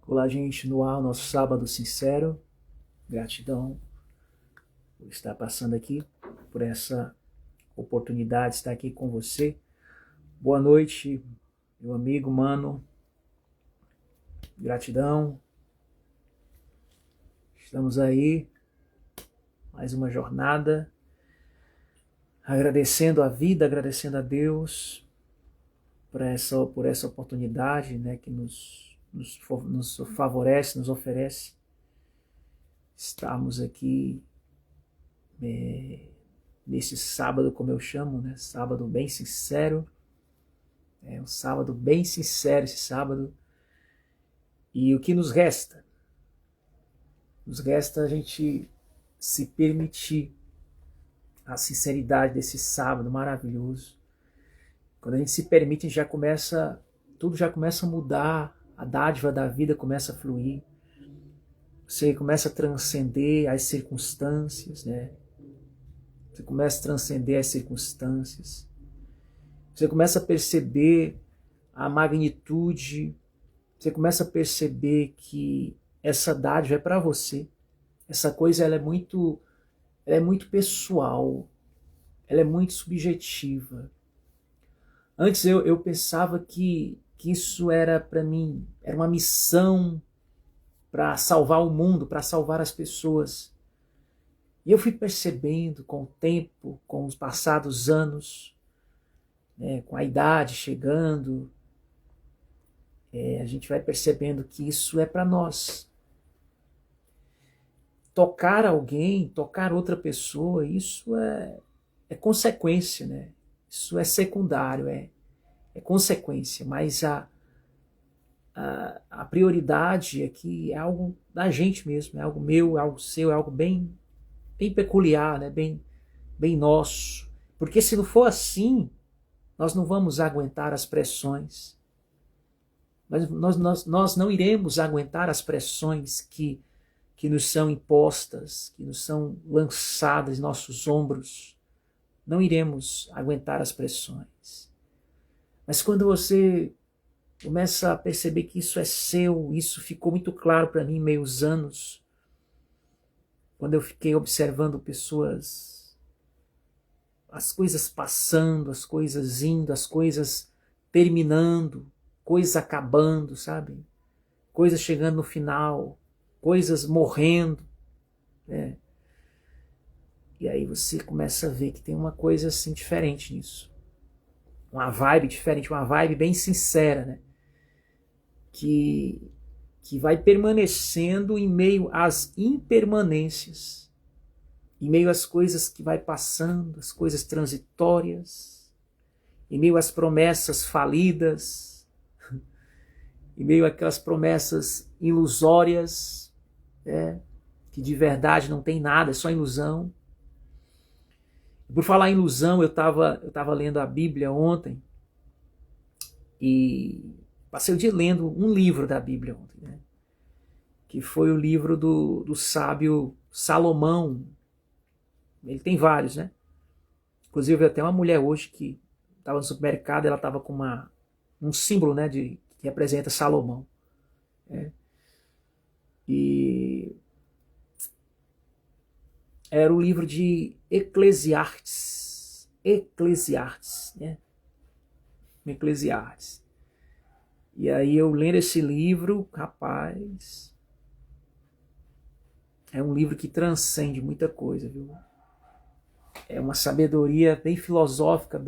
Olá, gente, no ar, o nosso sábado sincero. Gratidão por estar passando aqui, por essa oportunidade de estar aqui com você. Boa noite, meu amigo, mano. Gratidão. Estamos aí, mais uma jornada, agradecendo a vida, agradecendo a Deus por essa oportunidade, né, que nos favorece, nos oferece. Estamos aqui nesse sábado, como eu chamo, né? Sábado bem sincero. É um sábado bem sincero esse sábado. E o que nos resta? Nos resta a gente se permitir a sinceridade desse sábado maravilhoso. Quando a gente se permite, tudo já começa a mudar, a dádiva da vida começa a fluir. Você começa a transcender as circunstâncias, né? Você começa a transcender as circunstâncias. Você começa a perceber a magnitude. Você começa a perceber que essa dádiva é para você. Essa coisa ela é muito pessoal. Ela é muito subjetiva. Antes eu pensava que isso era para mim, era uma missão para salvar o mundo, para salvar as pessoas. E eu fui percebendo com o tempo, com os passados anos, né, com a idade chegando, a gente vai percebendo que isso é para nós. Tocar alguém, tocar outra pessoa, isso é consequência, né? Isso é secundário, é consequência, mas a prioridade aqui é algo da gente mesmo, é algo meu, é algo seu, é algo bem peculiar, né? bem nosso. Porque se não for assim, nós não vamos aguentar as pressões. Mas nós não iremos aguentar as pressões que nos são impostas, que nos são lançadas em nossos ombros. Não iremos aguentar as pressões. Mas quando você começa a perceber que isso é seu, isso ficou muito claro para mim em meios anos, quando eu fiquei observando pessoas, as coisas passando, as coisas indo, as coisas terminando, coisas acabando, sabe? Coisas chegando no final, coisas morrendo, né? E aí você começa a ver que tem uma coisa assim diferente nisso. Uma vibe diferente, uma vibe bem sincera, né? Que vai permanecendo em meio às impermanências, em meio às coisas que vai passando, as coisas transitórias, em meio às promessas falidas, em meio àquelas promessas ilusórias, né? Que de verdade não tem nada, é só ilusão. Por falar em ilusão, eu estava lendo a Bíblia ontem e passei o dia lendo um livro da Bíblia ontem, né? Que foi o livro do sábio Salomão. Ele tem vários, né? Inclusive até uma mulher hoje que estava no supermercado, ela estava com um símbolo, né, que representa Salomão, né? E era o livro de Eclesiastes, né? Eclesiastes. E aí eu lendo esse livro, rapaz, é um livro que transcende muita coisa, viu? É uma sabedoria bem filosófica,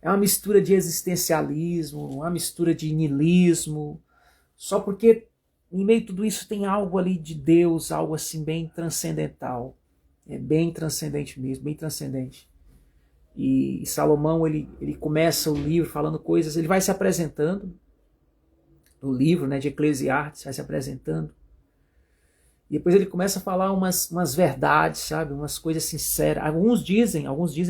é uma mistura de existencialismo, uma mistura de niilismo, só porque em meio a tudo isso tem algo ali de Deus, algo assim bem transcendental. É bem transcendente mesmo, bem transcendente. E Salomão, ele começa o livro falando coisas, ele vai se apresentando no livro, né, de Eclesiastes, vai se apresentando. E depois ele começa a falar umas verdades, sabe, umas coisas sinceras. Alguns dizem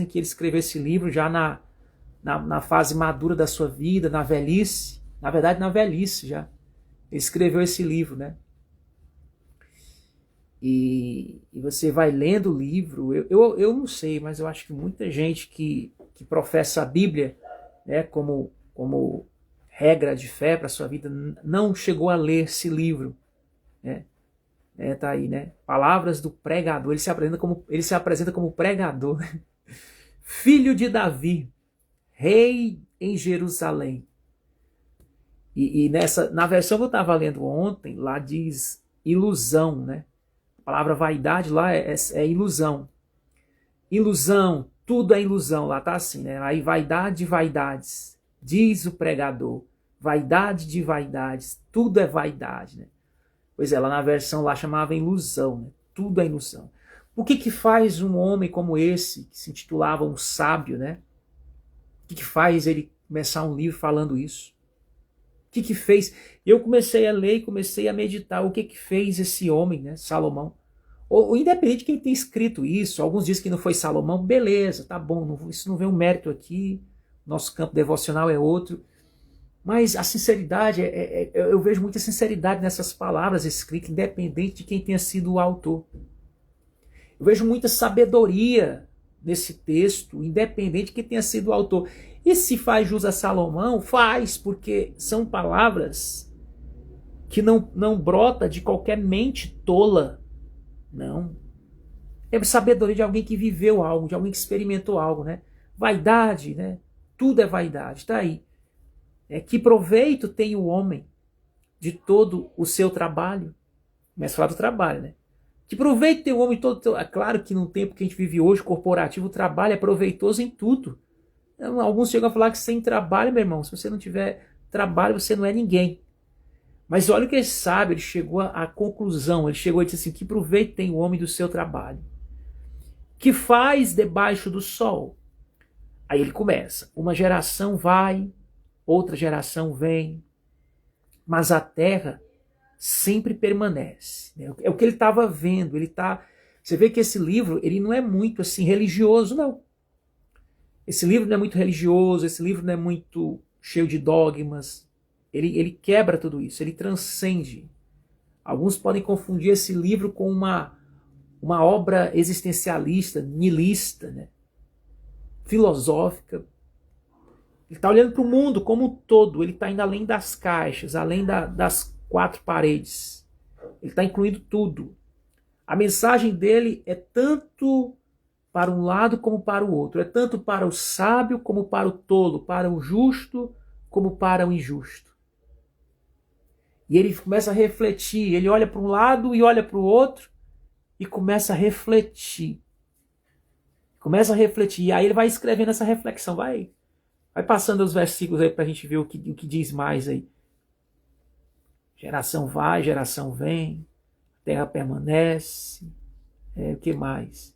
que ele escreveu esse livro já na fase madura da sua vida, na velhice. Na verdade, na velhice já. Ele escreveu esse livro, né? E você vai lendo o livro, eu não sei, mas eu acho que muita gente que professa a Bíblia, né, como regra de fé para a sua vida, não chegou a ler esse livro, né? Tá aí, né? Palavras do pregador. Ele se apresenta como pregador. Filho de Davi, rei em Jerusalém. E na versão que eu estava lendo ontem, lá diz ilusão, né? A palavra vaidade lá é ilusão. Ilusão, tudo é ilusão, lá tá assim, né? Aí vaidade de vaidades, diz o pregador. Vaidade de vaidades, tudo é vaidade, né? Pois é, lá na versão lá chamava ilusão, né? Tudo é ilusão. O que faz um homem como esse, que se intitulava um sábio, né? O que faz ele começar um livro falando isso? O que fez? Eu comecei a ler e comecei a meditar o que fez esse homem, né? Salomão. Ou independente de quem tem escrito isso, alguns dizem que não foi Salomão, beleza, tá bom, isso não vem um mérito aqui, nosso campo devocional é outro. Mas a sinceridade, eu vejo muita sinceridade nessas palavras escritas, independente de quem tenha sido o autor. Eu vejo muita sabedoria nesse texto, independente de quem tenha sido o autor. E se faz jus a Salomão, faz, porque são palavras que não brota de qualquer mente tola. Não. É sabedoria de alguém que viveu algo, de alguém que experimentou algo, né? Vaidade, né? Tudo é vaidade, tá aí. Que proveito tem o homem de todo o seu trabalho? Começa a falar do trabalho, né? Que proveito tem o homem de todo... É claro que no tempo que a gente vive hoje, corporativo, o trabalho é proveitoso em tudo. Alguns chegam a falar que sem trabalho, meu irmão, se você não tiver trabalho, você não é ninguém. Mas olha o que ele sabe, ele chegou à conclusão, ele chegou e disse assim, que proveito tem o homem do seu trabalho? Que faz debaixo do sol? Aí ele começa, uma geração vai, outra geração vem, mas a terra sempre permanece. É o que ele estava vendo. Você vê que esse livro ele não é muito assim religioso, não. Esse livro não é muito religioso, esse livro não é muito cheio de dogmas. Ele quebra tudo isso, ele transcende. Alguns podem confundir esse livro com uma obra existencialista, nihilista, né? Filosófica. Ele está olhando para o mundo como um todo, ele está indo além das caixas, além das quatro paredes. Ele está incluindo tudo. A mensagem dele é tanto para um lado como para o outro. É tanto para o sábio como para o tolo, para o justo como para o injusto. E ele começa a refletir, ele olha para um lado e olha para o outro e começa a refletir. Começa a refletir, e aí ele vai escrevendo essa reflexão, vai passando os versículos aí para a gente ver o que diz mais aí. Geração vai, geração vem, terra permanece, o que mais?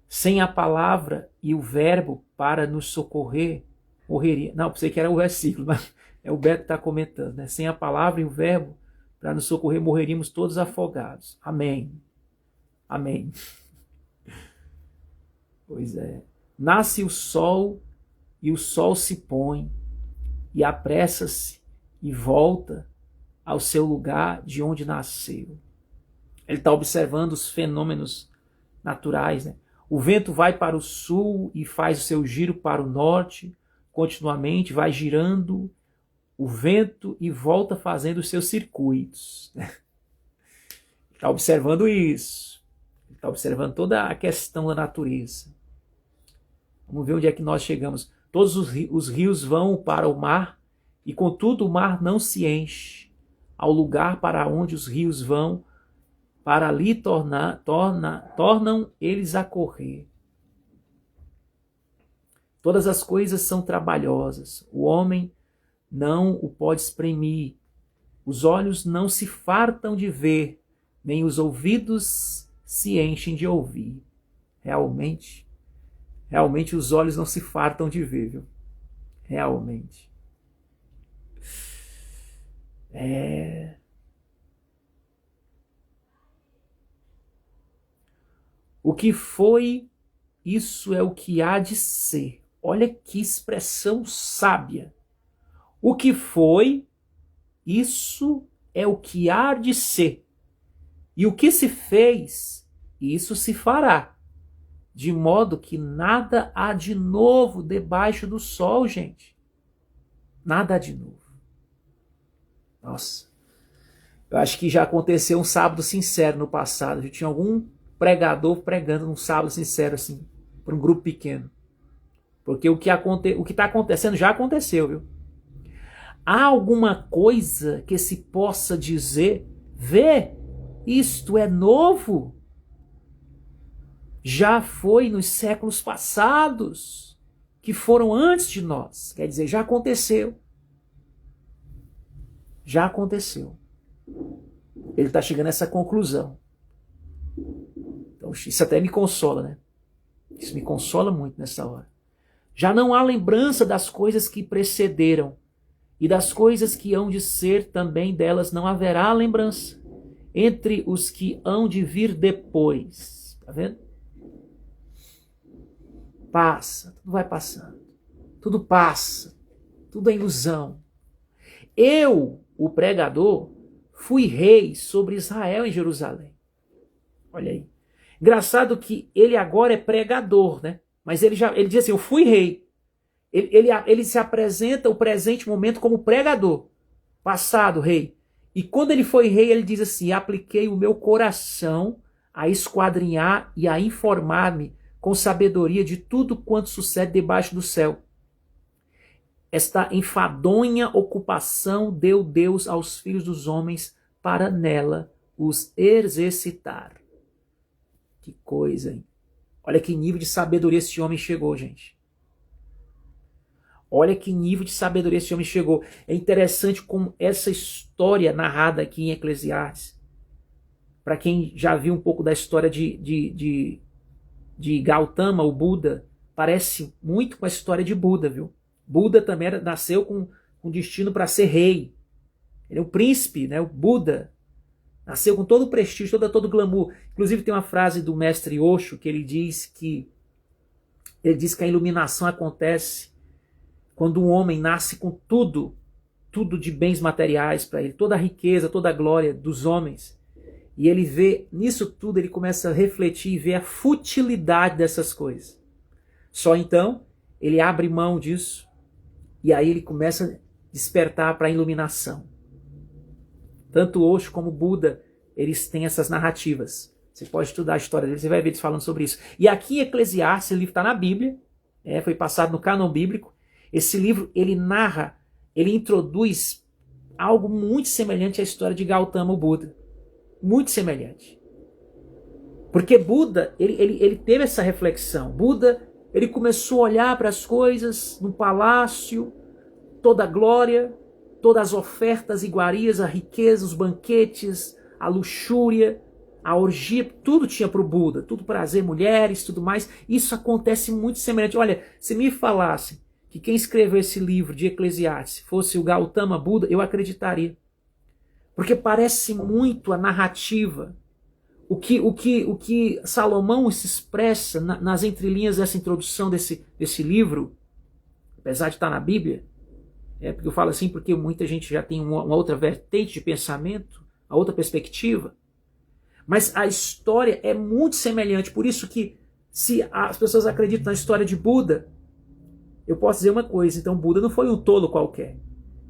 Sem a palavra e o verbo para nos socorrer, morreria. Não, pensei que era o versículo, mas é o Beto que está comentando, né? Sem a palavra e o verbo para nos socorrer, morreríamos todos afogados. Amém. Amém. Pois é. Nasce o sol e o sol se põe e apressa-se e volta ao seu lugar de onde nasceu. Ele está observando os fenômenos naturais, né? O vento vai para o sul e faz o seu giro para o norte, continuamente vai girando o vento e volta fazendo os seus circuitos. Está observando isso. Está observando toda a questão da natureza. Vamos ver onde é que nós chegamos. Todos os rios vão para o mar e, contudo, o mar não se enche. Ao lugar para onde os rios vão, para ali tornam eles a correr. Todas as coisas são trabalhosas. O homem não o pode exprimir. Os olhos não se fartam de ver, nem os ouvidos se enchem de ouvir. Realmente os olhos não se fartam de ver, viu? Realmente. O que foi, isso é o que há de ser. Olha que expressão sábia. O que foi, isso é o que há de ser. E o que se fez, isso se fará. De modo que nada há de novo debaixo do sol, gente. Nada há de novo. Nossa, eu acho que já aconteceu um sábado sincero no passado. Já tinha algum pregador pregando num sábado sincero, assim, para um grupo pequeno. Porque o que está acontecendo já aconteceu, viu? Há alguma coisa que se possa dizer, vê, isto é novo? Já foi nos séculos passados, que foram antes de nós. Quer dizer, já aconteceu. Já aconteceu. Ele está chegando a essa conclusão. Então, isso até me consola, né? Isso me consola muito nessa hora. Já não há lembrança das coisas que precederam, e das coisas que hão de ser também delas não haverá lembrança, entre os que hão de vir depois. Tá vendo? Passa, tudo vai passando. Tudo passa, tudo é ilusão. Eu, o pregador, fui rei sobre Israel em Jerusalém. Olha aí. Engraçado que ele agora é pregador, né? Mas ele diz assim, eu fui rei. Ele se apresenta o presente momento como pregador. Passado, rei. E quando ele foi rei, ele diz assim, apliquei o meu coração a esquadrinhar e a informar-me com sabedoria de tudo quanto sucede debaixo do céu. Esta enfadonha ocupação deu Deus aos filhos dos homens para nela os exercitar. Que coisa, hein? Olha que nível de sabedoria esse homem chegou, gente. Olha que nível de sabedoria esse homem chegou. É interessante como essa história narrada aqui em Eclesiastes, para quem já viu um pouco da história de Gautama, o Buda, parece muito com a história de Buda, viu? Buda também nasceu com destino para ser rei. Ele é um príncipe, né? O Buda nasceu com todo o prestígio, todo o glamour. Inclusive tem uma frase do mestre Osho que ele diz que a iluminação acontece quando um homem nasce com tudo de bens materiais para ele, toda a riqueza, toda a glória dos homens. E ele vê, nisso tudo, ele começa a refletir e ver a futilidade dessas coisas. Só então, ele abre mão disso e aí ele começa a despertar para a iluminação. Tanto Osho como Buda, eles têm essas narrativas. Você pode estudar a história deles, você vai ver eles falando sobre isso. E aqui em Eclesiastes, o livro está na Bíblia, foi passado no cânon bíblico. Esse livro, ele narra, ele introduz algo muito semelhante à história de Gautama, o Buda. Muito semelhante. Porque Buda, ele teve essa reflexão. Buda, ele começou a olhar para as coisas no palácio, toda a glória, todas as ofertas, iguarias, a riqueza, os banquetes, a luxúria, a orgia, tudo tinha para o Buda, tudo prazer, mulheres, tudo mais. Isso acontece muito semelhante. Olha, se me falasse que quem escreveu esse livro de Eclesiastes fosse o Gautama Buda, eu acreditaria. Porque parece muito a narrativa, o que Salomão se expressa nas entrelinhas dessa introdução desse livro, apesar de estar na Bíblia, porque eu falo assim porque muita gente já tem uma outra vertente de pensamento, a outra perspectiva, mas a história é muito semelhante, por isso que se as pessoas acreditam na história de Buda, eu posso dizer uma coisa, então Buda não foi um tolo qualquer.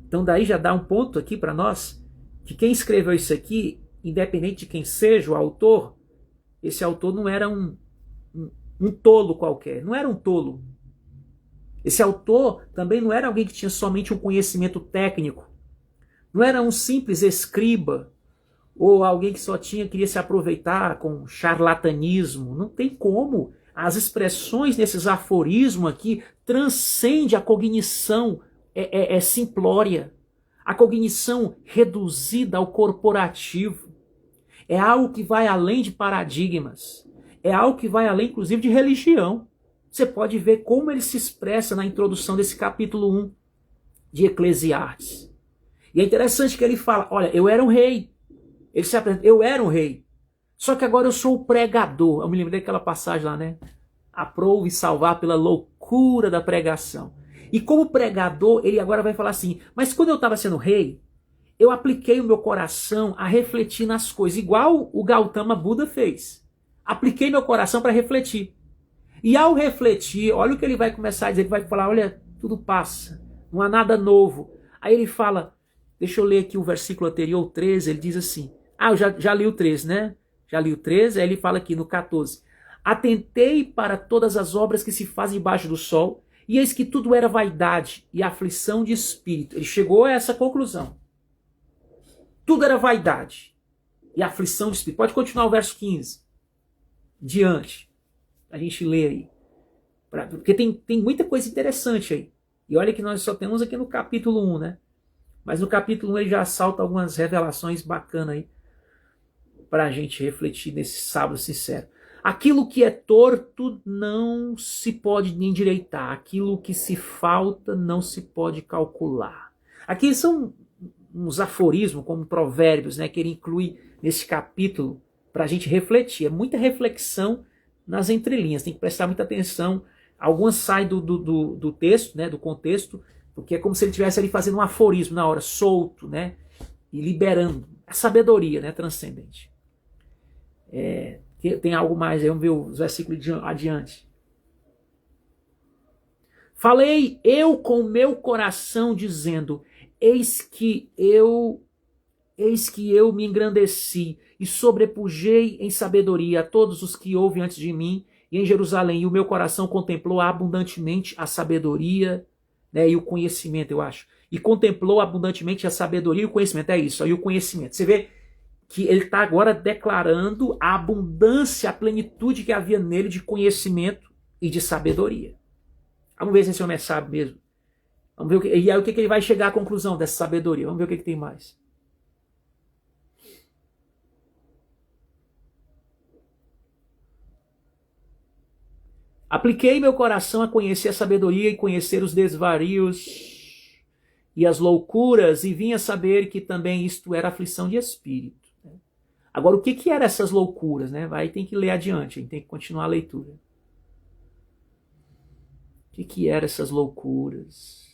Então daí já dá um ponto aqui para nós, que quem escreveu isso aqui, independente de quem seja o autor, esse autor não era um tolo qualquer, não era um tolo. Esse autor também não era alguém que tinha somente um conhecimento técnico, não era um simples escriba, ou alguém que só queria se aproveitar com charlatanismo. Não tem como. As expressões desses aforismos aqui transcendem a cognição simplória, a cognição reduzida ao corporativo. É algo que vai além de paradigmas, é algo que vai além, inclusive, de religião. Você pode ver como ele se expressa na introdução desse capítulo 1 de Eclesiastes. E é interessante que ele fala, olha, eu era um rei. Ele se apresenta, eu era um rei. Só que agora eu sou o pregador. Eu me lembrei daquela passagem lá, né? Aprove salvar pela loucura da pregação. E como pregador, ele agora vai falar assim, mas quando eu estava sendo rei, eu apliquei o meu coração a refletir nas coisas, igual o Gautama Buda fez. Apliquei meu coração para refletir. E ao refletir, olha o que ele vai começar a dizer, ele vai falar, olha, tudo passa, não há nada novo. Aí ele fala, Deixa eu ler aqui o versículo anterior, o 13, ele diz assim, eu já li o 13, né? Já li o 13, aí ele fala aqui no 14, atentei para todas as obras que se fazem debaixo do sol, e eis que tudo era vaidade e aflição de espírito. Ele chegou a essa conclusão. Tudo era vaidade e aflição de espírito. Pode continuar o verso 15. Diante. A gente lê aí. Porque tem muita coisa interessante aí. E olha que nós só temos aqui no capítulo 1, né? Mas no capítulo 1 ele já salta algumas revelações bacanas aí para a gente refletir nesse sábado sincero. Aquilo que é torto não se pode endireitar. Aquilo que se falta não se pode calcular. Aqui são uns aforismos, como provérbios, né, que ele inclui nesse capítulo para a gente refletir. É muita reflexão nas entrelinhas. Tem que prestar muita atenção. Algumas saem do texto, né, do contexto, porque é como se ele estivesse ali fazendo um aforismo na hora, solto, né, e liberando. A sabedoria, né, transcendente. Tem algo mais aí, vamos ver os versículos adiante. Falei eu com meu coração dizendo, eis que eu me engrandeci e sobrepujei em sabedoria a todos os que houve antes de mim e em Jerusalém, e o meu coração contemplou abundantemente a sabedoria, né, e o conhecimento, eu acho. E contemplou abundantemente a sabedoria e o conhecimento, é isso, aí o conhecimento. Você vê que ele está agora declarando a abundância, a plenitude que havia nele de conhecimento e de sabedoria. Vamos ver se esse homem é sábio mesmo. Vamos ver e aí o que ele vai chegar à conclusão dessa sabedoria. Vamos ver o que tem mais. Apliquei meu coração a conhecer a sabedoria e conhecer os desvarios e as loucuras, e vim a saber que também isto era aflição de espírito. Agora, o que eram essas loucuras? Né? Vai tem que ler adiante, a gente tem que continuar a leitura. O que eram essas loucuras?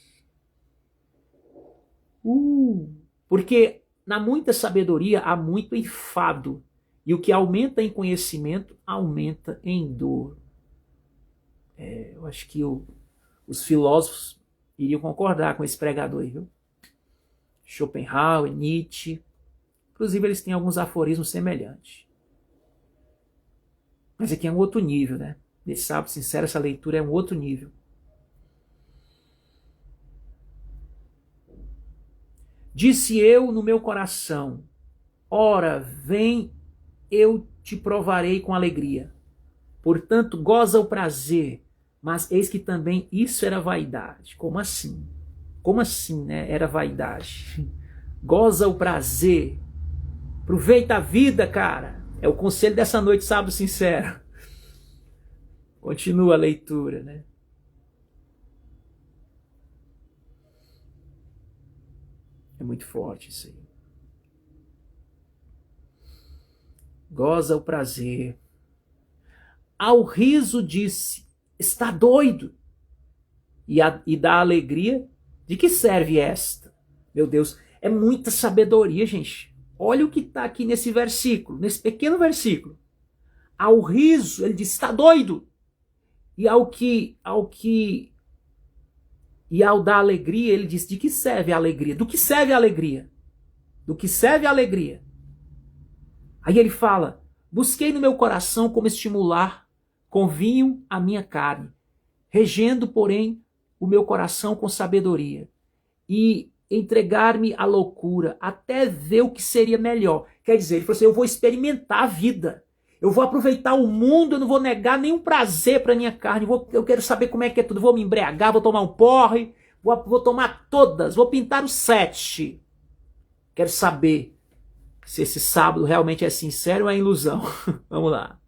Porque na muita sabedoria há muito enfado, e o que aumenta em conhecimento aumenta em dor. Eu acho que os filósofos iriam concordar com esse pregador aí, viu? Schopenhauer, Nietzsche. Inclusive, eles têm alguns aforismos semelhantes. Mas aqui é um outro nível, né? Nesse sábado sincero, essa leitura é um outro nível. Disse eu no meu coração, ora, vem, eu te provarei com alegria. Portanto, goza o prazer, mas eis que também isso era vaidade. Como assim? Como assim, né? Era vaidade. Goza o prazer. Aproveita a vida, cara. É o conselho dessa noite, sábado sincero. Continua a leitura, né? É muito forte isso aí. Goza o prazer. Ao riso disse, está doido? E da alegria, de que serve esta? Meu Deus, é muita sabedoria, gente. Olha o que está aqui nesse versículo, nesse pequeno versículo. Ao riso, ele diz, está doido. E ao da alegria, ele diz, de que serve a alegria? Do que serve a alegria? Do que serve a alegria? Aí ele fala, busquei no meu coração como estimular com vinho a minha carne, regendo, porém, o meu coração com sabedoria, e entregar-me à loucura, até ver o que seria melhor. Quer dizer, ele falou assim, eu vou experimentar a vida, eu vou aproveitar o mundo, eu não vou negar nenhum prazer para minha carne, eu quero saber como é que é tudo, vou me embriagar, vou tomar um porre, vou tomar todas, vou pintar os 7. Quero saber se esse sábado realmente é sincero ou é ilusão. Vamos lá.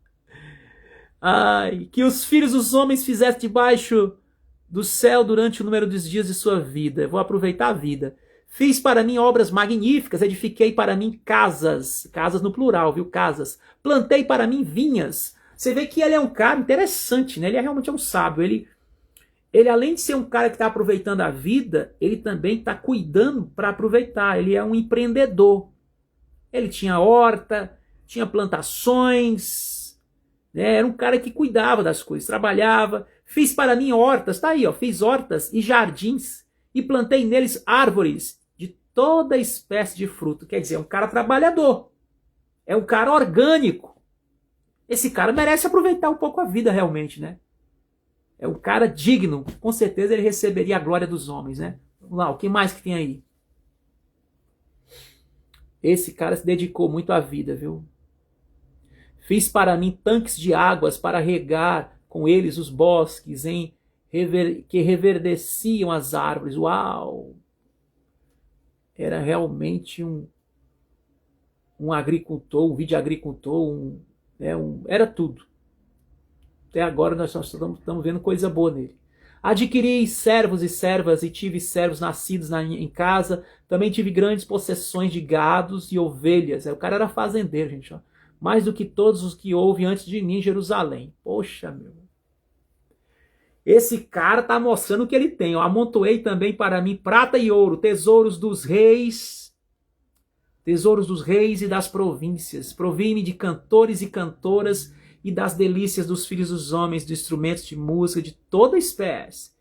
Ai, que os filhos dos homens fizessem debaixo do céu durante o número dos dias de sua vida. Eu vou aproveitar a vida. Fiz para mim obras magníficas, edifiquei para mim casas no plural, viu? Casas. Plantei para mim vinhas. Você vê que ele é um cara interessante, né? Ele realmente é um sábio. Ele além de ser um cara que está aproveitando a vida, ele também está cuidando para aproveitar. Ele é um empreendedor. Ele tinha horta, tinha plantações, né? Era um cara que cuidava das coisas, trabalhava. Fiz para mim hortas, tá aí, ó, fiz hortas e jardins e plantei neles árvores de toda espécie de fruto. Quer dizer, é um cara trabalhador. É um cara orgânico. Esse cara merece aproveitar um pouco a vida realmente, né? É um cara digno. Com certeza ele receberia a glória dos homens, né? Vamos lá, o que mais que tem aí? Esse cara se dedicou muito à vida, viu? Fiz para mim tanques de águas para regar com eles os bosques que reverdeciam as árvores. Uau! Era realmente um agricultor, um vitiagricultor, era tudo. Até agora nós estamos vendo coisa boa nele. Adquiri servos e servas e tive servos nascidos em casa. Também tive grandes possessões de gados e ovelhas. O cara era fazendeiro, gente. Ó. Mais do que todos os que houve antes de mim em Jerusalém. Poxa, meu. Esse cara está mostrando o que ele tem. Ó. Amontoei também para mim prata e ouro, tesouros dos reis e das províncias. Provi-me de cantores e cantoras e das delícias dos filhos dos homens, de instrumentos de música, de toda espécie.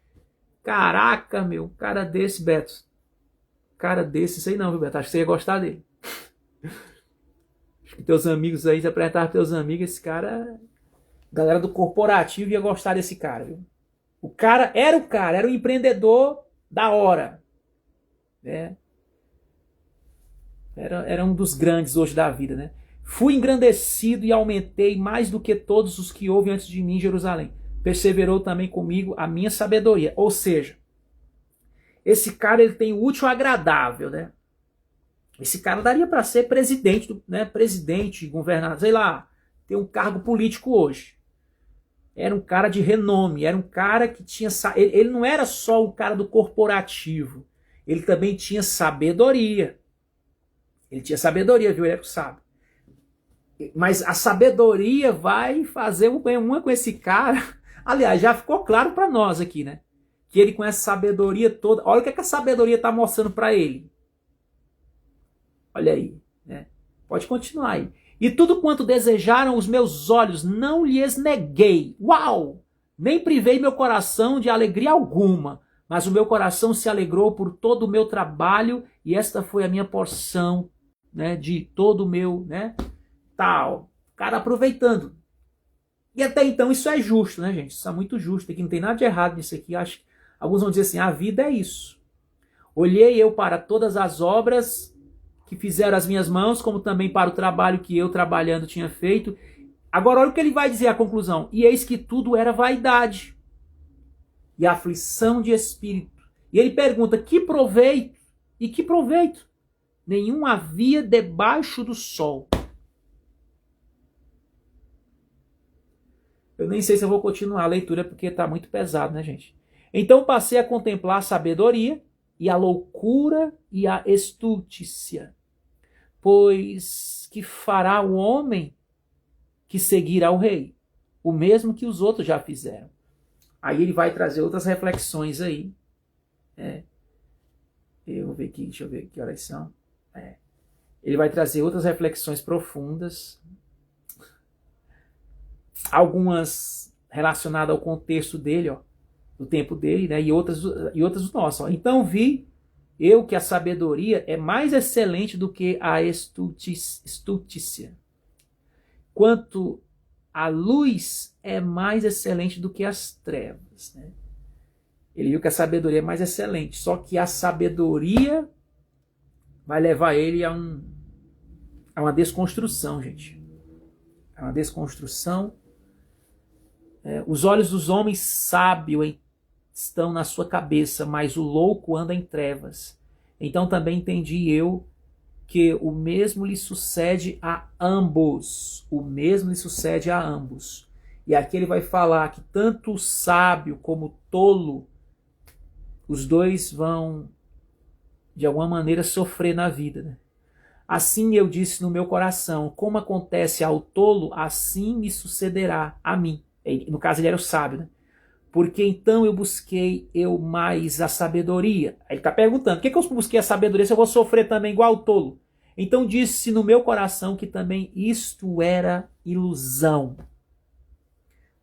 Caraca, meu, cara desse, Beto. Cara desse, sei não, viu, Beto? Acho que você ia gostar dele. Acho que teus amigos aí, se apresentar para teus amigos, esse cara, galera do corporativo ia gostar desse cara, viu? O cara, era o empreendedor da hora. Né? Era um dos grandes hoje da vida, né? Fui engrandecido e aumentei mais do que todos os que houve antes de mim em Jerusalém. Perseverou também comigo a minha sabedoria. Ou seja, esse cara ele tem o útil agradável, né? Esse cara daria para ser presidente, né? Presidente, governador, sei lá, ter um cargo político hoje. Era um cara de renome, era um cara que tinha... Ele não era só o cara do corporativo, ele também tinha sabedoria. Ele tinha sabedoria, viu? Ele é sábio. Mas a sabedoria vai fazer uma com esse cara. Aliás, já ficou claro para nós aqui, né? Que ele com essa sabedoria toda... Olha o que a sabedoria está mostrando para ele. Olha aí, né? Pode continuar aí. E tudo quanto desejaram os meus olhos, não lhes neguei. Uau! Nem privei meu coração de alegria alguma, mas o meu coração se alegrou por todo o meu trabalho e esta foi a minha porção, né, de todo o meu, né, tal. Cara aproveitando. E até então isso é justo, né, gente? Isso é muito justo. Aqui não tem nada de errado nisso aqui. Acho que alguns vão dizer assim, a vida é isso. Olhei eu para todas as obras que fizeram as minhas mãos, como também para o trabalho que eu trabalhando tinha feito. Agora olha o que ele vai dizer, a conclusão. E eis que tudo era vaidade e aflição de espírito. E ele pergunta, que proveito? E que proveito? Nenhum havia debaixo do sol. Eu nem sei se eu vou continuar a leitura, porque está muito pesado, né, gente? Então passei a contemplar a sabedoria e a loucura e a estultícia. Pois que fará o homem que seguirá o rei? O mesmo que os outros já fizeram. Aí ele vai trazer outras reflexões aí. Eu vou ver aqui, deixa eu ver que horas são. Ele vai trazer outras reflexões profundas. Algumas relacionadas ao contexto dele, ó, do tempo dele, né, e outras do nosso. Ó. Então vi eu que a sabedoria é mais excelente do que a estultícia. Quanto a luz é mais excelente do que as trevas. Né? Ele viu que a sabedoria é mais excelente. Só que a sabedoria vai levar ele a uma desconstrução, gente. É uma desconstrução. Os olhos dos homens sábios estão na sua cabeça, mas o louco anda em trevas. Então também entendi eu que o mesmo lhe sucede a ambos. O mesmo lhe sucede a ambos. E aqui ele vai falar que tanto o sábio como o tolo, os dois vão, de alguma maneira, sofrer na vida. Né? Assim eu disse no meu coração, como acontece ao tolo, assim me sucederá a mim. No caso ele era o sábio, né? Porque então eu busquei mais a sabedoria. Ele está perguntando, por que eu busquei a sabedoria se eu vou sofrer também igual o tolo? Então disse no meu coração que também isto era ilusão.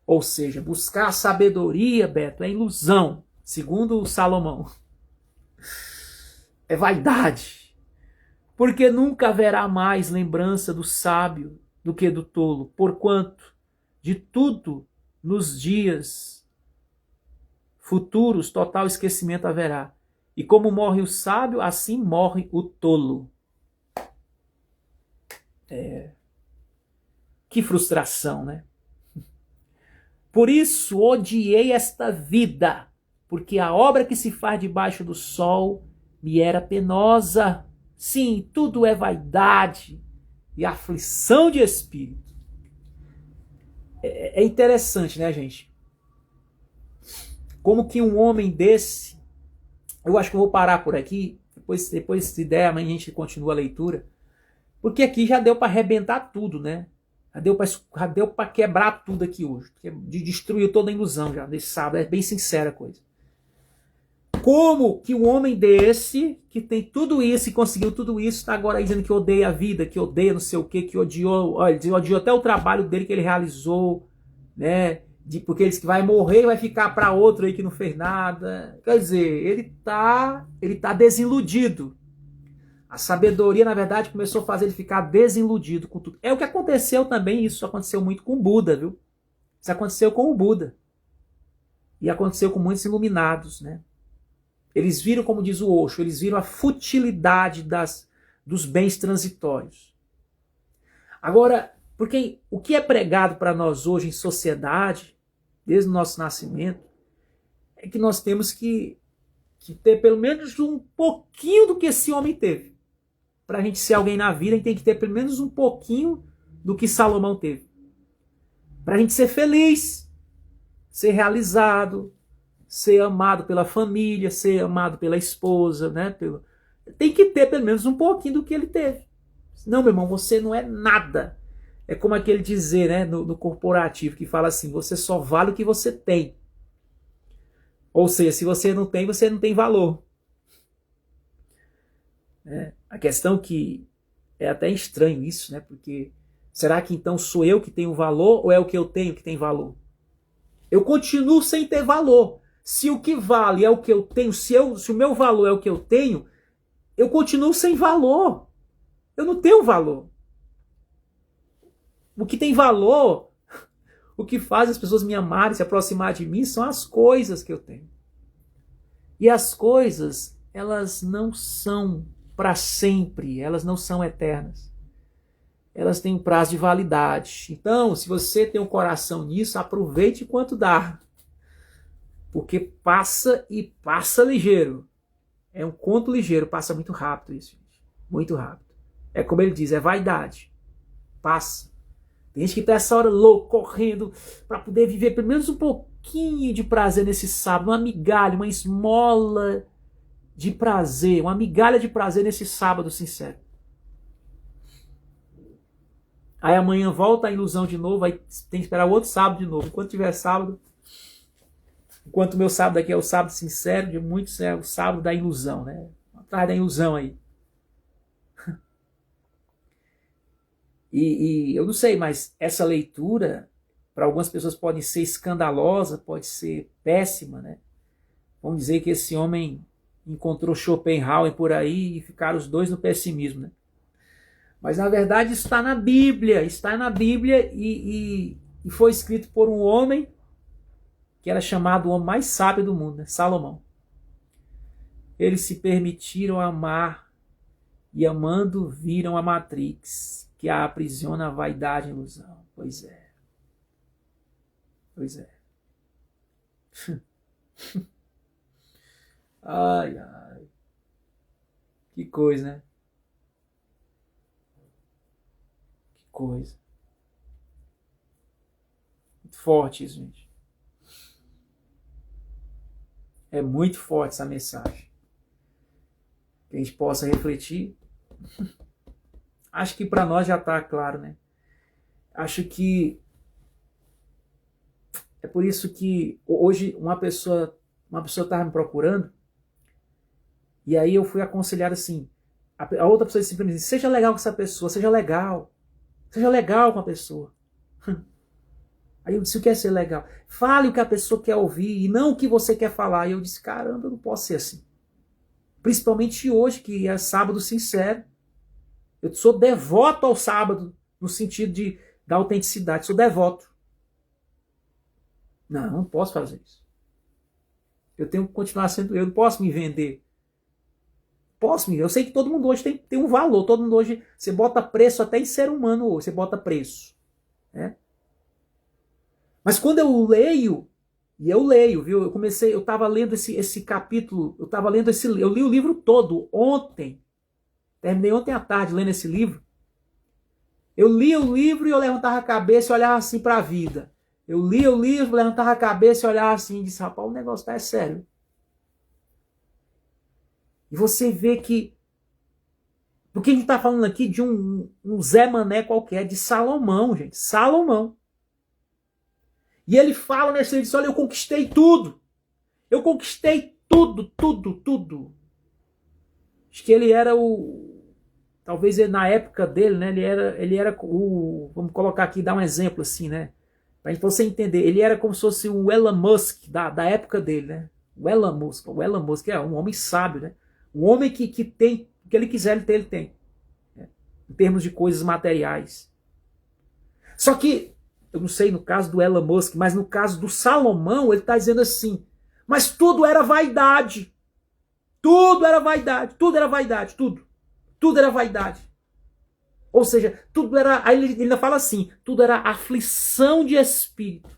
Ou seja, buscar a sabedoria, Beto, é ilusão, segundo Salomão. É vaidade. Porque nunca haverá mais lembrança do sábio do que do tolo, porquanto de tudo nos dias futuros total esquecimento haverá. E como morre o sábio, assim morre o tolo. Que frustração, né? Por isso odiei esta vida, porque a obra que se faz debaixo do sol me era penosa. Sim, tudo é vaidade e aflição de espírito. É interessante, né, gente? Como que um homem desse... Eu acho que eu vou parar por aqui, depois se der, amanhã a gente continua a leitura. Porque aqui já deu para arrebentar tudo, né? Já deu para quebrar tudo aqui hoje. Destruiu toda a ilusão já, desse sábado. É bem sincera a coisa. Como que um homem desse, que tem tudo isso e conseguiu tudo isso, está agora dizendo que odeia a vida, que odeia não sei o quê, que odiou, olha, odiou até o trabalho dele que ele realizou, né? Porque ele disse que vai morrer e vai ficar para outro aí que não fez nada. Quer dizer, ele tá desiludido. A sabedoria, na verdade, começou a fazer ele ficar desiludido com tudo. É o que aconteceu também, isso aconteceu muito com o Buda, viu? Isso aconteceu com o Buda. E aconteceu com muitos iluminados, né? Eles viram, como diz o Osho, eles viram a futilidade dos bens transitórios. Agora, porque o que é pregado para nós hoje em sociedade, desde o nosso nascimento, é que nós temos que ter pelo menos um pouquinho do que esse homem teve. Para a gente ser alguém na vida, a gente tem que ter pelo menos um pouquinho do que Salomão teve. Para a gente ser feliz, ser realizado, ser amado pela família, ser amado pela esposa, né? Tem que ter pelo menos um pouquinho do que ele teve. Não, meu irmão, você não é nada. É como aquele dizer, né, no corporativo, que fala assim, você só vale o que você tem. Ou seja, se você não tem valor. A questão que é até estranho isso, né? Porque será que então sou eu que tenho valor ou é o que eu tenho que tem valor? Eu continuo sem ter valor. Se o que vale é o que eu tenho, se o meu valor é o que eu tenho, eu continuo sem valor. Eu não tenho valor. O que tem valor, o que faz as pessoas me amarem, se aproximar de mim, são as coisas que eu tenho. E as coisas, elas não são para sempre, elas não são eternas. Elas têm um prazo de validade. Então, se você tem um coração nisso, aproveite enquanto dá. Porque passa e passa ligeiro. É um conto ligeiro, passa muito rápido isso, gente. Muito rápido. É como ele diz, é vaidade. Passa. Tem gente que está essa hora louco, correndo, para poder viver pelo menos um pouquinho de prazer nesse sábado, uma migalha, uma esmola de prazer, uma migalha de prazer nesse sábado sincero. Aí amanhã volta a ilusão de novo, aí tem que esperar o outro sábado de novo. Enquanto tiver sábado, enquanto o meu sábado aqui é o sábado sincero, de muitos é o sábado da ilusão, né? Atrás da ilusão aí. E eu não sei, mas essa leitura, para algumas pessoas pode ser escandalosa, pode ser péssima, né? Vamos dizer que esse homem encontrou Schopenhauer por aí e ficaram os dois no pessimismo, né? Mas na verdade está na Bíblia e foi escrito por um homem que era chamado o homem mais sábio do mundo, né? Salomão. Eles se permitiram amar e amando viram a Matrix, que a aprisiona a vaidade e a ilusão. Pois é. Pois é. Ai, ai. Que coisa, né? Que coisa. Muito forte isso, gente. É muito forte essa mensagem. Que a gente possa refletir. Acho que para nós já está claro, né? Acho que é por isso que hoje uma pessoa estava me procurando e aí eu fui aconselhar assim, a outra pessoa simplesmente disse, seja legal com essa pessoa, seja legal com a pessoa. Aí eu disse, o que é ser legal? Fale o que a pessoa quer ouvir e não o que você quer falar. E eu disse, caramba, eu não posso ser assim. Principalmente hoje, que é sábado sincero. Eu sou devoto ao sábado, no sentido da autenticidade. Sou devoto. Não posso fazer isso. Eu tenho que continuar sendo eu. Não posso me vender. Eu sei que todo mundo hoje tem um valor. Todo mundo hoje, você bota preço até em ser humano hoje. Você bota preço. Né? Mas quando eu leio, e eu leio, viu? Eu estava lendo esse capítulo, eu li o livro todo ontem. Terminei ontem à tarde lendo esse livro. Eu lia o livro e eu levantava a cabeça e olhava assim para a vida. Eu lia o livro, levantava a cabeça e olhava assim e disse, rapaz, o negócio é sério. E você vê que... Porque a gente está falando aqui de um Zé Mané qualquer, de Salomão, gente. Salomão. E ele fala nesse livro, olha, eu conquistei tudo. Eu conquistei tudo. Acho que ele era talvez na época dele, né? Ele era vamos colocar aqui, dar um exemplo assim, né? Pra você entender. Ele era como se fosse o Elon Musk da época dele, né? O Elon Musk é um homem sábio, né? Um homem que tem o que ele quiser, ele tem. Né? Em termos de coisas materiais. Só que, eu não sei no caso do Elon Musk, mas no caso do Salomão, ele está dizendo assim, mas tudo era vaidade. Tudo era vaidade. Tudo era vaidade. Tudo era vaidade. Ou seja, tudo era... Aí ele ainda fala assim, tudo era aflição de espírito.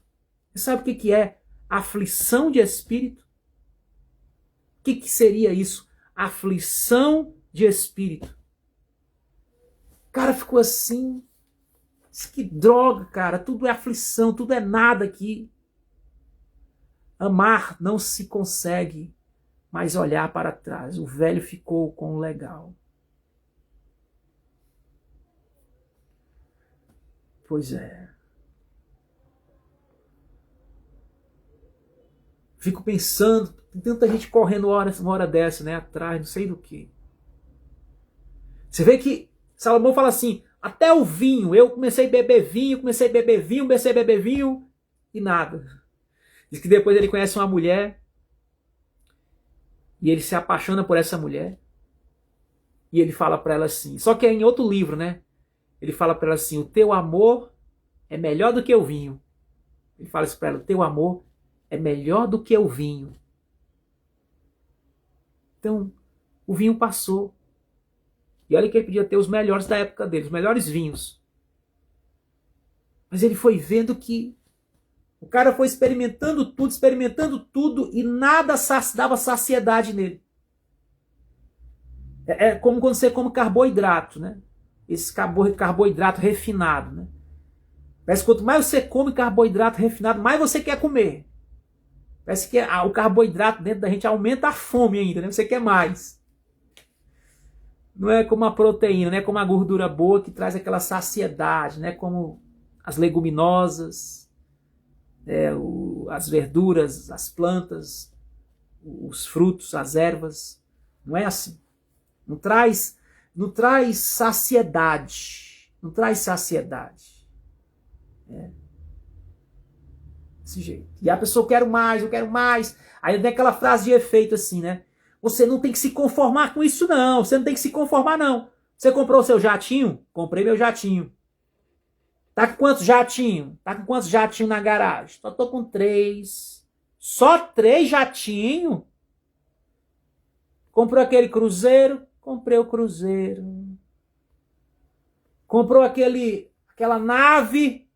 Você sabe o que é aflição de espírito? O que seria isso? Aflição de espírito. O cara ficou assim... Que droga, cara. Tudo é aflição, tudo é nada aqui. Amar não se consegue mais olhar para trás. O velho ficou com o legal. Pois é. Fico pensando, tem tanta gente correndo uma hora dessa, né? Atrás, não sei do que. Você vê que Salomão fala assim, até o vinho, eu comecei a beber vinho e nada. Diz que depois ele conhece uma mulher e ele se apaixona por essa mulher e ele fala para ela assim, só que é em outro livro, né? Ele fala para ela assim, o teu amor é melhor do que o vinho. Ele fala isso para ela, o teu amor é melhor do que o vinho. Então, o vinho passou. E olha que ele podia ter os melhores da época dele, os melhores vinhos. Mas ele foi vendo que o cara foi experimentando tudo e nada dava saciedade nele. É como quando você come carboidrato, né? Esse carboidrato refinado, né? Parece que quanto mais você come carboidrato refinado, mais você quer comer. Parece que o carboidrato dentro da gente aumenta a fome ainda, né? Você quer mais. Não é como a proteína, não é como a gordura boa que traz aquela saciedade, né? Como as leguminosas, as verduras, as plantas, os frutos, as ervas. Não é assim. Não traz saciedade. Não traz saciedade. Desse jeito. E a pessoa, eu quero mais. Aí tem aquela frase de efeito assim, né? Você não tem que se conformar com isso, não. Você não tem que se conformar, não. Você comprou o seu jatinho? Comprei meu jatinho. Tá com quantos jatinhos? Tá com quantos jatinhos na garagem? Só tô com 3. Só 3 jatinhos? Comprou aquele cruzeiro? Comprei o cruzeiro. Comprou aquela nave?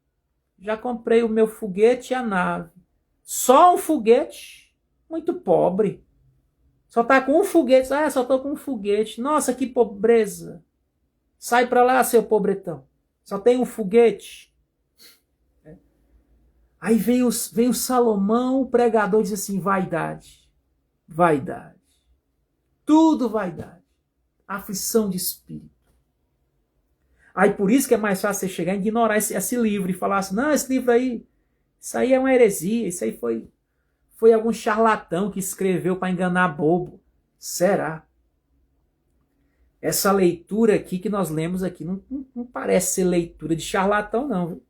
Já comprei o meu foguete e a nave. Só um foguete? Muito pobre. Só tá com um foguete. Ah, só tô com um foguete. Nossa, que pobreza. Sai pra lá, seu pobretão. Só tem um foguete. Aí vem o Salomão, o pregador, diz assim, vaidade. Vaidade. Tudo vaidade. Aflição de espírito. Aí por isso que é mais fácil você chegar e ignorar esse livro e falar assim, não, esse livro aí, isso aí é uma heresia, isso aí foi algum charlatão que escreveu para enganar bobo. Será? Essa leitura aqui que nós lemos aqui não parece ser leitura de charlatão, não. Viu?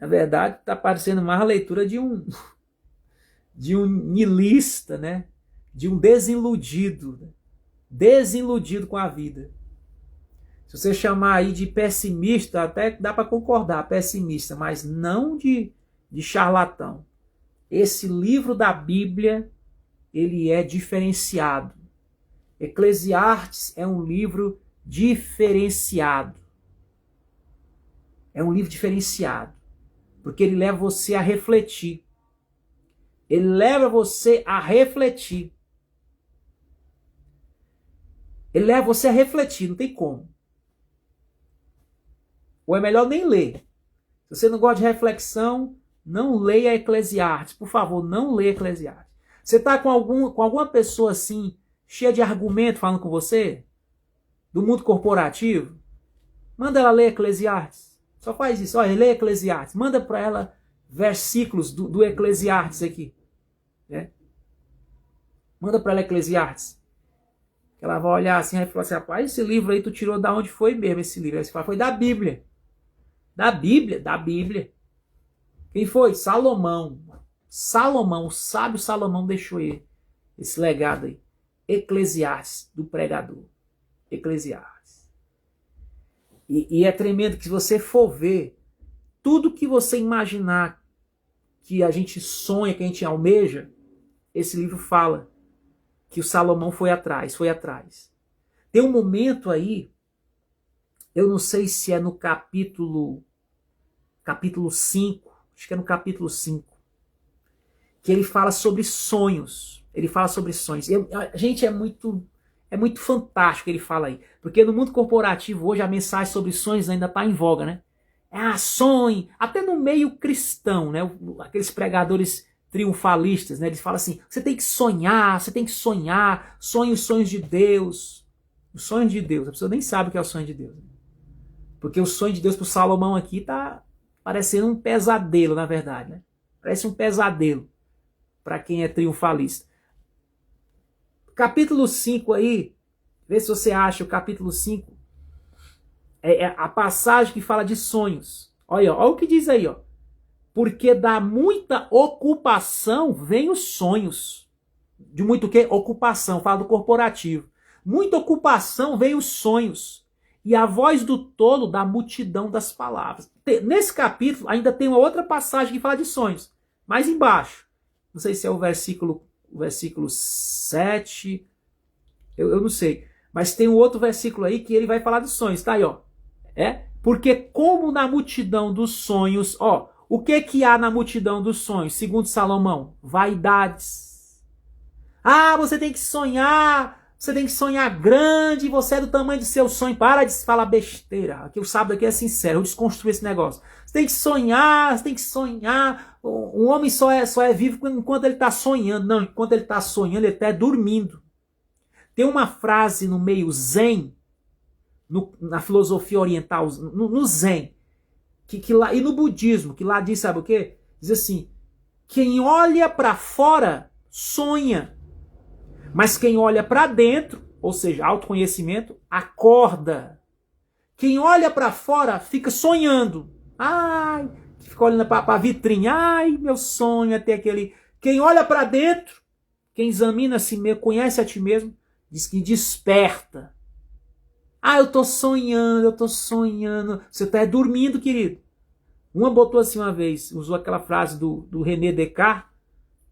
Na verdade, está parecendo mais a leitura de um niilista, né? De um desiludido. Desiludido com a vida. Se você chamar aí de pessimista, até dá para concordar, pessimista, mas não de charlatão. Esse livro da Bíblia, ele é diferenciado. Eclesiastes é um livro diferenciado. É um livro diferenciado, porque ele leva você a refletir. Ele leva você a refletir. Ele leva você a refletir, não tem como. Ou é melhor nem ler. Se você não gosta de reflexão, não leia Eclesiastes. Por favor, não leia Eclesiastes. Você está com alguma pessoa assim, cheia de argumento falando com você, do mundo corporativo, manda ela ler Eclesiastes. Só faz isso. Olha, lê Eclesiastes. Manda para ela versículos do Eclesiastes aqui. Né? Manda para ela Eclesiastes. Ela vai olhar assim e falar assim, rapaz, esse livro aí tu tirou da onde foi mesmo esse livro? Aí você fala, foi da Bíblia. Da Bíblia? Da Bíblia. Quem foi? Salomão. Salomão, o sábio Salomão deixou aí esse legado aí. Eclesiastes, do pregador. Eclesiastes. E é tremendo que se você for ver, tudo que você imaginar que a gente sonha, que a gente almeja, esse livro fala que o Salomão foi atrás. Tem um momento aí, eu não sei se é no capítulo 5, acho que é no capítulo 5, que ele fala sobre sonhos. Ele fala sobre sonhos. Gente, é muito fantástico que ele fala aí. Porque no mundo corporativo hoje a mensagem sobre sonhos ainda está em voga, né? Sonhe. Até no meio cristão, né? Aqueles pregadores triunfalistas, né? Eles falam assim, você tem que sonhar, sonhe os sonhos de Deus. Os sonhos de Deus. A pessoa nem sabe o que é o sonho de Deus. Porque o sonho de Deus para o Salomão aqui tá parecendo um pesadelo, na verdade, né? Parece um pesadelo para quem é triunfalista. Capítulo 5 aí, vê se você acha o capítulo 5. É a passagem que fala de sonhos. Olha o que diz aí, ó. Porque da muita ocupação vem os sonhos. De muito o quê? Ocupação, fala do corporativo. Muita ocupação vem os sonhos. E a voz do tolo da multidão das palavras. Nesse capítulo ainda tem uma outra passagem que fala de sonhos. Mais embaixo. Não sei se é o versículo 7. Eu não sei. Mas tem um outro versículo aí que ele vai falar de sonhos. Tá aí, ó. Porque como na multidão dos sonhos, ó, o que há na multidão dos sonhos, segundo Salomão? Vaidades. Você tem que sonhar grande, você é do tamanho do seu sonho. Para de falar besteira. Aqui o sábado aqui é sincero, eu desconstruo esse negócio. Você tem que sonhar. Um homem só é vivo enquanto ele está sonhando. Não, enquanto ele está sonhando, ele está dormindo. Tem uma frase no meio zen, na filosofia oriental, no zen, que lá, e no budismo, que lá diz, sabe o quê? Diz assim, quem olha para fora sonha, mas quem olha para dentro, ou seja, autoconhecimento, acorda. Quem olha para fora fica sonhando. Fica olhando para a vitrine. Meu sonho é ter aquele... Quem olha para dentro, quem examina a si mesmo, conhece a ti mesmo, diz que desperta. Eu estou sonhando. Você está dormindo, querido. Uma botou assim uma vez, usou aquela frase do René Descartes,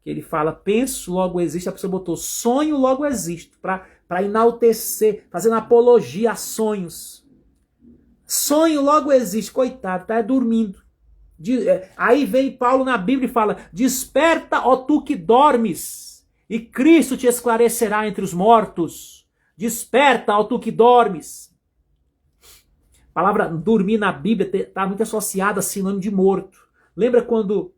que ele fala, penso, logo existe. A pessoa botou, sonho, logo existo, para enaltecer, fazendo apologia a sonhos. Sonho, logo existe. Coitado, está dormindo. Aí vem Paulo na Bíblia e fala, desperta, ó tu que dormes, e Cristo te esclarecerá entre os mortos. Desperta, ó tu que dormes. A palavra dormir na Bíblia está muito associada a sinônimo de morto. Lembra quando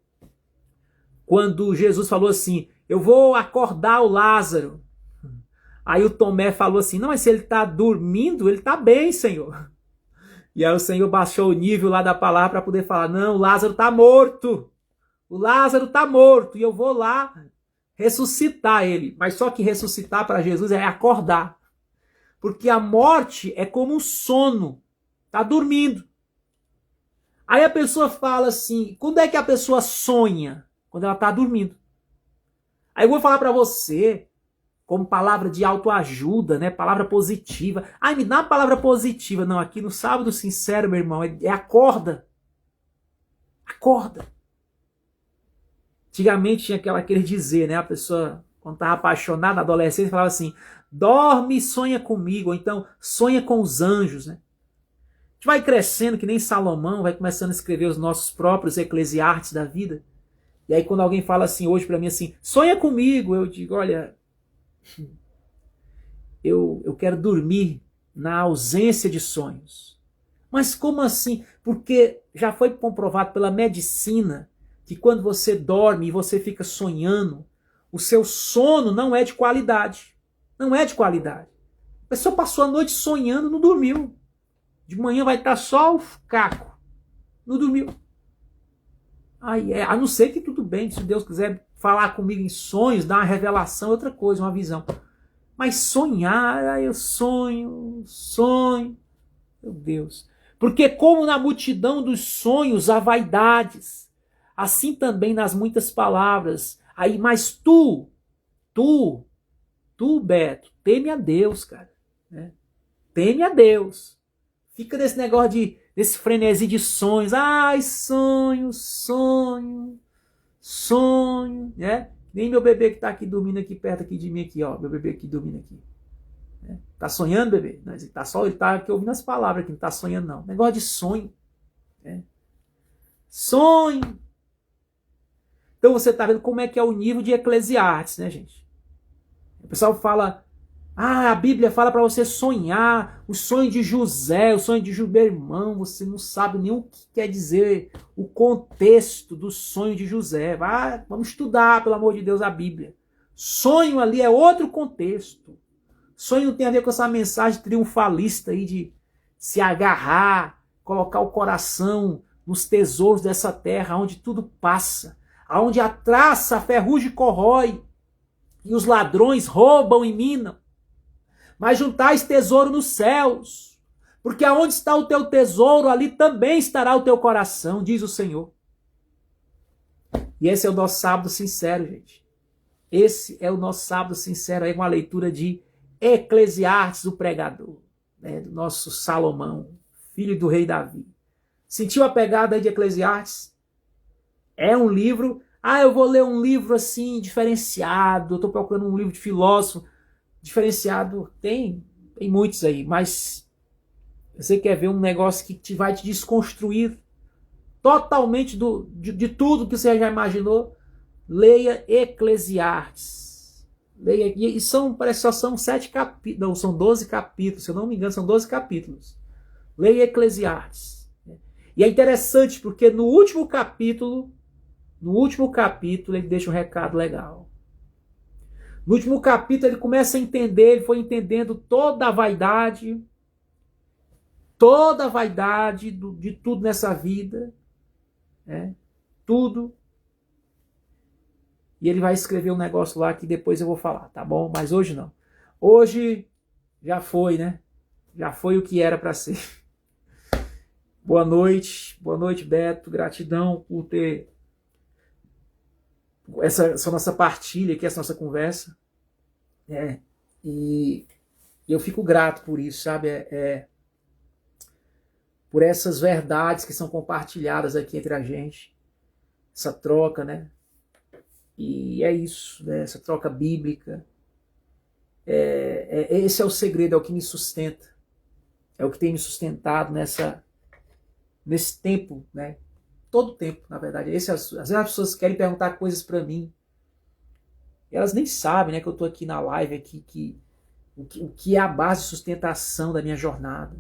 Jesus falou assim, eu vou acordar o Lázaro. Aí o Tomé falou assim, não, mas se ele está dormindo, ele está bem, Senhor. E aí o Senhor baixou o nível lá da palavra para poder falar, não, o Lázaro está morto. O Lázaro está morto e eu vou lá ressuscitar ele. Mas só que ressuscitar para Jesus é acordar. Porque a morte é como um sono. Está dormindo. Aí a pessoa fala assim, quando é que a pessoa sonha? Quando ela está dormindo. Aí eu vou falar para você, como palavra de autoajuda, né? Palavra positiva. Ai, me dá uma palavra positiva. Não, aqui no Sábado Sincero, meu irmão, é acorda. Acorda. Antigamente tinha aquele dizer, né? A pessoa, quando estava apaixonada, na adolescência, falava assim, dorme e sonha comigo, ou então sonha com os anjos, né? A gente vai crescendo, que nem Salomão, vai começando a escrever os nossos próprios Eclesiastes da vida. E aí quando alguém fala assim hoje para mim assim, sonha comigo, eu digo, olha, eu quero dormir na ausência de sonhos. Mas como assim? Porque já foi comprovado pela medicina que quando você dorme e você fica sonhando, o seu sono não é de qualidade. Não é de qualidade. A pessoa passou a noite sonhando, não dormiu. De manhã vai estar só o caco. Não dormiu. A não ser que tudo bem, se Deus quiser falar comigo em sonhos, dar uma revelação, outra coisa, uma visão. Mas sonhar, eu sonho. Meu Deus. Porque como na multidão dos sonhos há vaidades, assim também nas muitas palavras. Aí, mas tu, Beto, teme a Deus, cara. Né? Teme a Deus. Fica nesse negócio desse frenesi de sonhos. Ai, sonho, né? Nem meu bebê que tá aqui dormindo aqui perto aqui de mim aqui, ó. Meu bebê aqui dormindo aqui. Né? Tá sonhando, bebê? Não, ele tá aqui ouvindo as palavras aqui, não tá sonhando não. Negócio de sonho. Né? Sonho. Então você tá vendo como é que é o nível de Eclesiastes, né, gente? O pessoal fala, a Bíblia fala para você sonhar, o sonho de José, o sonho de meu irmão, você não sabe nem o que quer dizer o contexto do sonho de José. Vamos estudar, pelo amor de Deus, a Bíblia. Sonho ali é outro contexto. Sonho não tem a ver com essa mensagem triunfalista aí de se agarrar, colocar o coração nos tesouros dessa terra, onde tudo passa, onde a traça, a ferrugem corrói, e os ladrões roubam e minam. Mas juntais tesouro nos céus, porque aonde está o teu tesouro, ali também estará o teu coração, diz o Senhor. E esse é o nosso sábado sincero, gente. Esse é o nosso sábado sincero, aí com a leitura de Eclesiastes, o pregador, né, do nosso Salomão, filho do rei Davi. Sentiu a pegada aí de Eclesiastes? É um livro, eu vou ler um livro assim, diferenciado, eu estou procurando um livro de filósofo, diferenciado, tem muitos aí, mas você quer ver um negócio que vai te desconstruir totalmente de tudo que você já imaginou, leia Eclesiastes. Leia, e parece que só são 7 capítulos, não, são 12 capítulos, se eu não me engano, são 12 capítulos. Leia Eclesiastes. E é interessante porque no último capítulo ele deixa um recado legal. No último capítulo ele começa a entender, ele foi entendendo toda a vaidade de tudo nessa vida, né? Tudo. E ele vai escrever um negócio lá que depois eu vou falar, tá bom? Mas hoje não. Hoje já foi, né? Já foi o que era para ser. Boa noite, Beto, gratidão por ter essa nossa partilha aqui, essa nossa conversa. E eu fico grato por isso, sabe? Por essas verdades que são compartilhadas aqui entre a gente. Essa troca, né? E é isso, né? Essa troca bíblica. Esse é o segredo, é o que me sustenta. É o que tem me sustentado nesse tempo, né? Todo tempo, na verdade. Às vezes as pessoas querem perguntar coisas para mim. E elas nem sabem, né, que eu estou aqui na live, aqui, o que é a base de sustentação da minha jornada.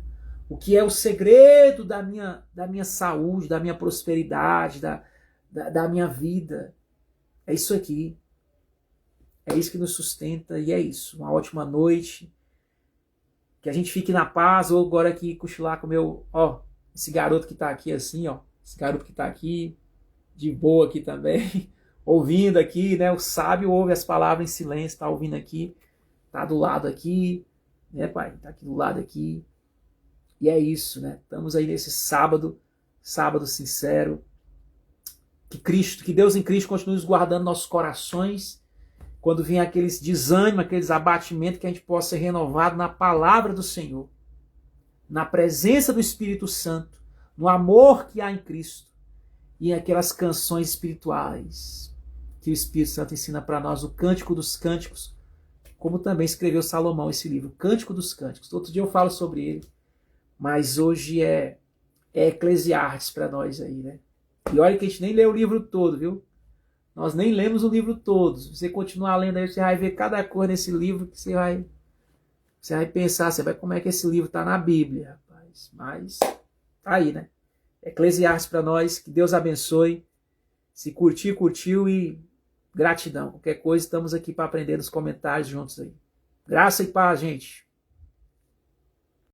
O que é o segredo da minha saúde, da minha prosperidade, da minha vida. É isso aqui. É isso que nos sustenta e é isso. Uma ótima noite. Que a gente fique na paz. Ou agora aqui cochilar com o meu... esse garoto que está aqui assim, esse garoto que está aqui, de boa aqui também, ouvindo aqui, né? O sábio ouve as palavras em silêncio, está ouvindo aqui, está do lado aqui, né, pai? Está aqui do lado aqui. E é isso, né? Estamos aí nesse sábado sincero. Que Deus em Cristo continue nos guardando nossos corações quando vem aqueles desânimos, aqueles abatimentos, que a gente possa ser renovado na palavra do Senhor, na presença do Espírito Santo, no amor que há em Cristo e aquelas canções espirituais que o Espírito Santo ensina para nós, o Cântico dos Cânticos, como também escreveu Salomão esse livro, Cântico dos Cânticos. Outro dia eu falo sobre ele, mas hoje é Eclesiastes para nós aí, né? E olha que a gente nem lê o livro todo, viu? Nós nem lemos o livro todo. Se você continuar lendo aí, você vai ver cada coisa nesse livro que você vai pensar, você vai como é que esse livro está na Bíblia, rapaz. Mas tá aí, né? Eclesiastes para nós, que Deus abençoe. Se curtir, curtiu e gratidão. Qualquer coisa, estamos aqui para aprender nos comentários juntos aí. Graça e paz, gente.